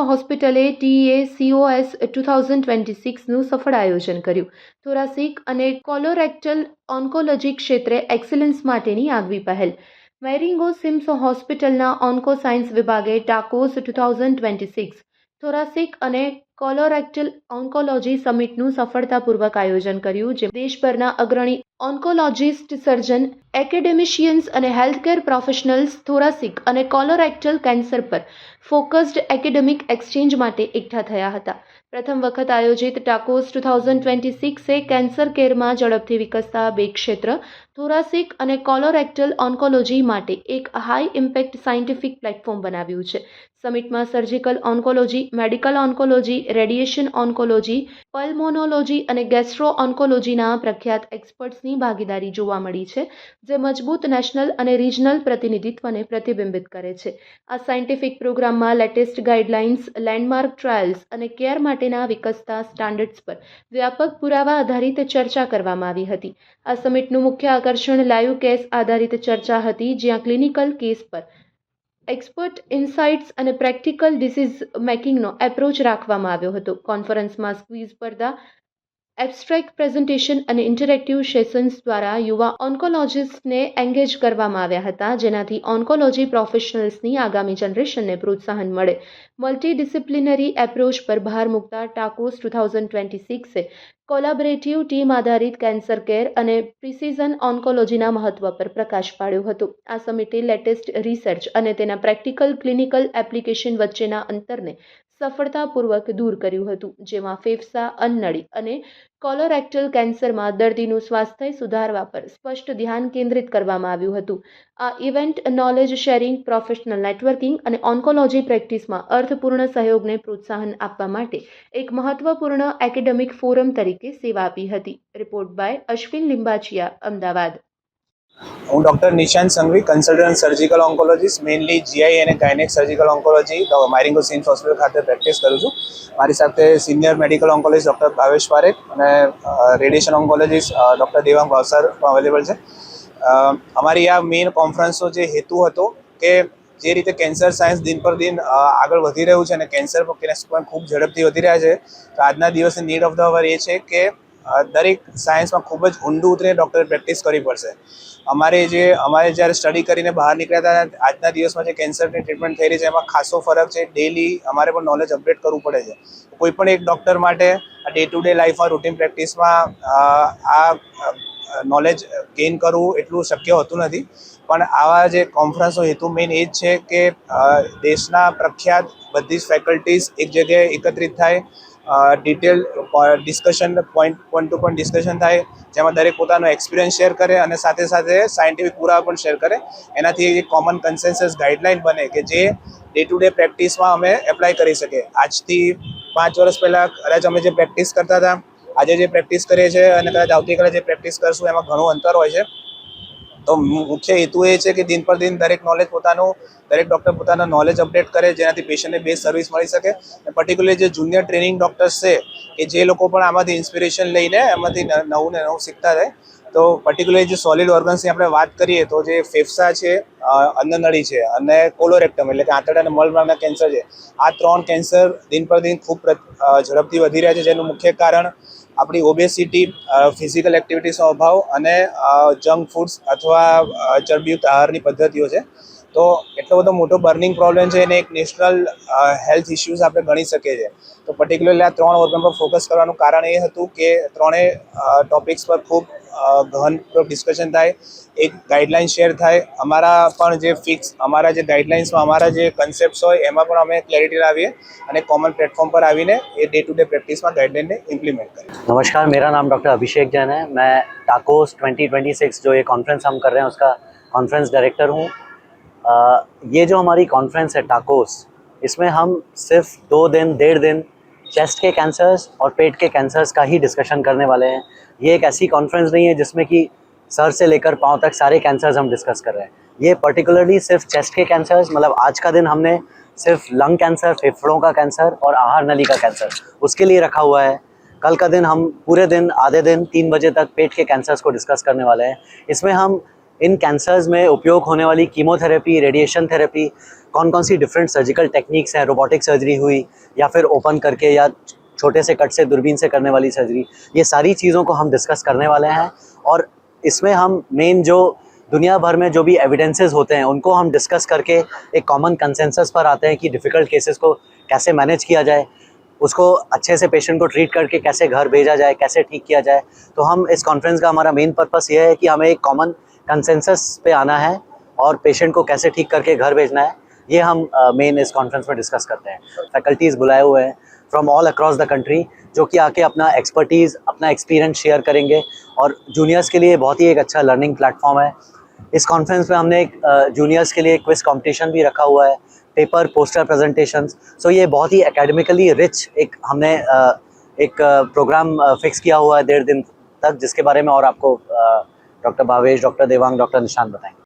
હોસ્પિટલે TACOS 2026નું સફળ આયોજન કર્યું. થોરાસિક અને કોલોરેક્ટલ ઓન્કોલોજી ક્ષેત્રે એક્સલન્સ માટેની આગવી પહેલ. મેરિંગો સિમ્સ હોસ્પિટલના ઓન્કો સાયન્સ વિભાગે ટાકોસ 2026 થોરાસિક અને કોલોરેક્ટલ ઓન્કોલોજી સમિટનું સફળતાપૂર્વક આયોજન કર્યું, જે દેશભરના અગ્રણી ઓન્કોલોજીસ્ટ, સર્જન, એકેડેમિશિયન્સ અને હેલ્થકેર પ્રોફેશનલ્સ થોરાસિક અને કોલોરેક્ટલ કેન્સર પર ફોકસ્ડ એકેડેમિક એક્સચેન્જ માટે એકઠા થયા હતા. પ્રથમ વખત આયોજિત ટાકોસ 2026એ કેન્સર કેરમાં ઝડપથી વિકસતા બે ક્ષેત્ર થોરાસિક અને કોલોરેક્ટલ ઓન્કોલોજી માટે એક હાઈ ઇમ્પેક્ટ સાયન્ટિફિક પ્લેટફોર્મ બનાવ્યું છે. સમિટમાં surgical oncology, medical oncology, radiation oncology, pulmonology અને ગેસ્ટ્રો ઓન્કોલોજીના પ્રખ્યાત એક્સપર્ટ્સની ભાગીદારી જોવા મળી છે, જે મજબૂત નેશનલ અને રિજનલ પ્રતિનિધિત્વને પ્રતિબિંબિત કરે છે. આ સાયન્ટિફિક પ્રોગ્રામમાં લેટેસ્ટ ગાઈડલાઇન્સ, લેન્ડમાર્ક ટ્રાયલ્સ અને કેર માટેના વિકસતા સ્ટાન્ડર્ડ્સ પર વ્યાપક પુરાવા આધારિત ચર્ચા કરવામાં આવી હતી. આ સમિટનું મુખ્ય આકર્ષણ લાઈવ કેસ આધારિત ચર્ચા હતી, જ્યાં ક્લિનિકલ કેસ પર એક્સપર્ટ ઇનસાઇટ્સ અને પ્રેક્ટિકલ ડિસીઝ મેકિંગનો એપ્રોચ રાખવામાં આવ્યો હતો. કોન્ફરન્સમાં ક્વિઝ સ્પર્ધા, એબ્સ્ટ્રેક્ટ પ્રેઝન્ટેશન અને ઇન્ટરેક્ટિવ સેશન્સ દ્વારા યુવા ઓન્કોલોજિસ્ટને એન્ગેજ કરવામાં આવ્યા હતા, જેનાથી ઓન્કોલોજી પ્રોફેશનલ્સની આગામી જનરેશનને પ્રોત્સાહન મળે. મલ્ટીડિસિપ્લિનરી એપ્રોચ પર ભાર મૂકતા ટાકોસ 2026એ કોલેબોરેટિવ ટીમ આધારિત કેન્સર કેર અને પ્રિસિઝન ઓન્કોલોજીના મહત્વ પર પ્રકાશ પાડ્યો હતો. આ સમિટે લેટેસ્ટ રિસર્ચ અને તેના પ્રેક્ટિકલ ક્લિનિકલ એપ્લિકેશન વચ્ચેના અંતરને સફળતાપૂર્વક દૂર કર્યું હતું, જેમાં ફેફસા, અન્નનળી અને કોલોરેક્ટલ કેન્સરમાં દર્દીનું સ્વાસ્થ્ય સુધારવા પર સ્પષ્ટ ધ્યાન કેન્દ્રિત કરવામાં આવ્યું હતું. આ event knowledge sharing, professional networking અને ઓન્કોલોજી પ્રેક્ટિસમાં અર્થપૂર્ણ સહયોગને પ્રોત્સાહન આપવા માટે એક મહત્વપૂર્ણ એકેડેમિક ફોરમ તરીકે સેવા આપી હતી. Report by Ashwin Limbachiya, Ahmedabad. હું doctor Nishant Sanghvi, consultant surgical oncologist, mainly GI અને gynaec surgical oncology Marengo CIMS hospital ખાતે પ્રેક્ટિસ કરું છું. મારી સાથે senior medical oncologist doctor Bhavesh Parekh અને radiation oncologist doctor Devang Bhavsar પણ અવેલેબલ છે. અમારી આ મેઇન કોન્ફરન્સનો જે હેતુ હતો કે જે રીતે કેન્સર સાયન્સ દિન પર દિન આગળ વધી રહ્યું છે અને કેન્સર પણ ખૂબ ઝડપથી વધી રહ્યા છે, તો આજના દિવસે નીડ ઓફ ધ અવર એ છે કે દરેક સાયન્સમાં ખૂબ જ ઊંડું ઉતરીને ડૉક્ટરે પ્રેક્ટિસ કરવી પડશે. અમારે જ્યારે સ્ટડી કરીને બહાર નીકળ્યા હતા, આજના દિવસમાં જે કેન્સરની ટ્રીટમેન્ટ થઈ રહી છે એમાં ખાસો ફરક છે. ડેલી અમારે પણ નોલેજ અપડેટ કરવું પડે છે. કોઈ પણ એક ડૉક્ટર માટે ડે ટુ ડે લાઈફમાં રૂટીન પ્રેક્ટિસમાં આ નોલેજ ગેઇન કરવું એટલું શક્ય હોતું નથી. પણ આવા જે કોન્ફરન્સનો હેતુ મેઇન એ જ છે કે દેશના પ્રખ્યાત બધી જ ફેકલ્ટીઝ એક જગ્યાએ એકત્રિત થાય, detail discussion, point to point discussion થાય, જેમાં દરેક પોતાનો એક્સપિરિયન્સ શેર કરે અને સાથે સાથે સાયન્ટિફિક પુરાવા પણ શેર કરે. એનાથી એક કોમન કન્સેન્સસ ગાઈડલાઇન બને કે જે ડે ટુ ડે પ્રેક્ટિસમાં અમે એપ્લાય કરી શકીએ. આજથી 5 વર્ષ પહેલાં કદાચ અમે જે પ્રેક્ટિસ કરતા હતા, આજે જે પ્રેક્ટિસ કરીએ છીએ અને કદાચ આવતીકાલે જે પ્રેક્ટિસ કરશું એમાં ઘણું અંતર હોય છે. તો મુખ્ય હેતુ એ છે કે દિન પર દિન દરેક ડૉક્ટર પોતાનો નોલેજ અપડેટ કરે, જેનાથી પેશન્ટને બેસ્ટ સર્વિસ મળી શકે. અને પર્ટિક્યુલરલી જે જુનિયર ટ્રેનિંગ ડૉક્ટર્સ છે કે જે લોકો પણ આમાંથી ઇન્સ્પિરેશન લઈને એમાંથી નવું ને નવું શીખતા રહે. તો પર્ટિક્યુલરલી જે સોલિડ ઓર્ગન્સની આપણે વાત કરીએ તો જે ફેફસા છે, અન્નનળી છે અને કોલોરેક્ટમ એટલે કે આંતરડા અને મળમાર્ગના કેન્સર છે, આ 3 કેન્સર દિન પર દિન ખૂબ ઝડપથી વધી રહ્યા છે. જેનું મુખ્ય કારણ આપણી ઓબેસિટી, ફિઝિકલ એક્ટિવિટીઝનો અભાવ અને જંક ફૂડ્સ અથવા ચરબીયુક્ત આહારની પદ્ધતિઓ છે. તો એટલો બધો મોટો બર્નિંગ પ્રોબ્લેમ છે અને એક નેશનલ હેલ્થ ઇશ્યુઝ આપણે ગણી શકીએ છીએ. તો પર્ટિક્યુલરલી આ 3 ઓર્ગન પર ફોકસ કરવાનું કારણ એ હતું કે ત્રણેય ટોપિક્સ પર ખૂબ ગહન ડિસ્કશન થાય, એક ગાઈડલાઇન શેર થાય. અમારા જે ગાઈડલાઇન્સમાં અમારા જે કન્સેપ્ટ્સ હોય એમાં પણ અમે ક્લેરિટી લાવીએ અને કોમન प्लेटफॉर्म पर आवीने ये डे टू डे प्रैक्टिस में गाइडलाइन ने इम्प्लीमेंट करें. नमस्कार, मेरा नाम डॉक्टर अभिषेक जैन है. मैं टाकोस 2026 जो ये कॉन्फ्रेंस हम कर रहे हैं उसका कॉन्फ्रेंस डायरेक्टर हूँ. ये जो हमारी कॉन्फ्रेंस है टाकोस, इसमें हम सिर्फ 2 दिन 1.5 दिन चेस्ट के कैंसर्स और पेट के कैंसर्स का ही डिस्कशन करने वाले हैं. ये एक ऐसी कॉन्फ्रेंस नहीं है जिसमें कि सर से लेकर पाँव तक सारे कैंसर्स हम डिस्कस कर रहे हैं. ये पर्टिकुलरली सिर्फ चेस्ट के कैंसर्स, मतलब आज का दिन हमने सिर्फ लंग कैंसर, फेफड़ों का कैंसर और आहार नली का कैंसर उसके लिए रखा हुआ है. कल का दिन हम पूरे दिन आधे दिन 3 बजे तक पेट के कैंसर्स को डिस्कस करने वाले हैं. इसमें हम इन कैंसर्स में उपयोग होने वाली कीमोथेरेपी, रेडिएशन थेरेपी, कौन कौन सी डिफरेंट सर्जिकल टेक्निक्स हैं, रोबोटिक सर्जरी हुई या फिर ओपन करके या छोटे से कट से दूरबीन से करने वाली सर्जरी, ये सारी चीज़ों को हम डिस्कस करने वाले हैं। और इसमें हम मेन जो दुनिया भर में जो भी एविडेंसेस होते हैं उनको हम डिस्कस करके एक कॉमन कंसेंसस पर आते हैं कि डिफ़िकल्ट केसेस को कैसे मैनेज किया जाए, उसको अच्छे से पेशेंट को ट्रीट करके कैसे घर भेजा जाए, कैसे ठीक किया जाए। तो हम इस कॉन्फ्रेंस का हमारा मेन पर्पस ये है कि हमें एक कॉमन कंसेंसस पे आना है और पेशेंट को कैसे ठीक करके घर भेजना है, ये हम मेन इस कॉन्फ्रेंस में डिस्कस करते हैं। फैकल्टीज़ बुलाए हुए हैं from all across the country, जो कि आके अपना एक्सपर्टीज़, अपना एक्सपीरियंस शेयर करेंगे और जूनियर्स के लिए बहुत ही एक अच्छा लर्निंग प्लेटफॉर्म है। इस कॉन्फ्रेंस में हमने एक जूनियर्स के लिए क्विज कंपटीशन भी रखा हुआ है, पेपर, पोस्टर प्रेजेंटेशंस। सो ये बहुत ही एकेडमिकली रिच एक हमने एक प्रोग्राम फिक्स किया हुआ है 1.5 दिन तक, जिसके बारे में और आपको doctor Bhavesh, doctor Devang, doctor Nishant बताएंगे।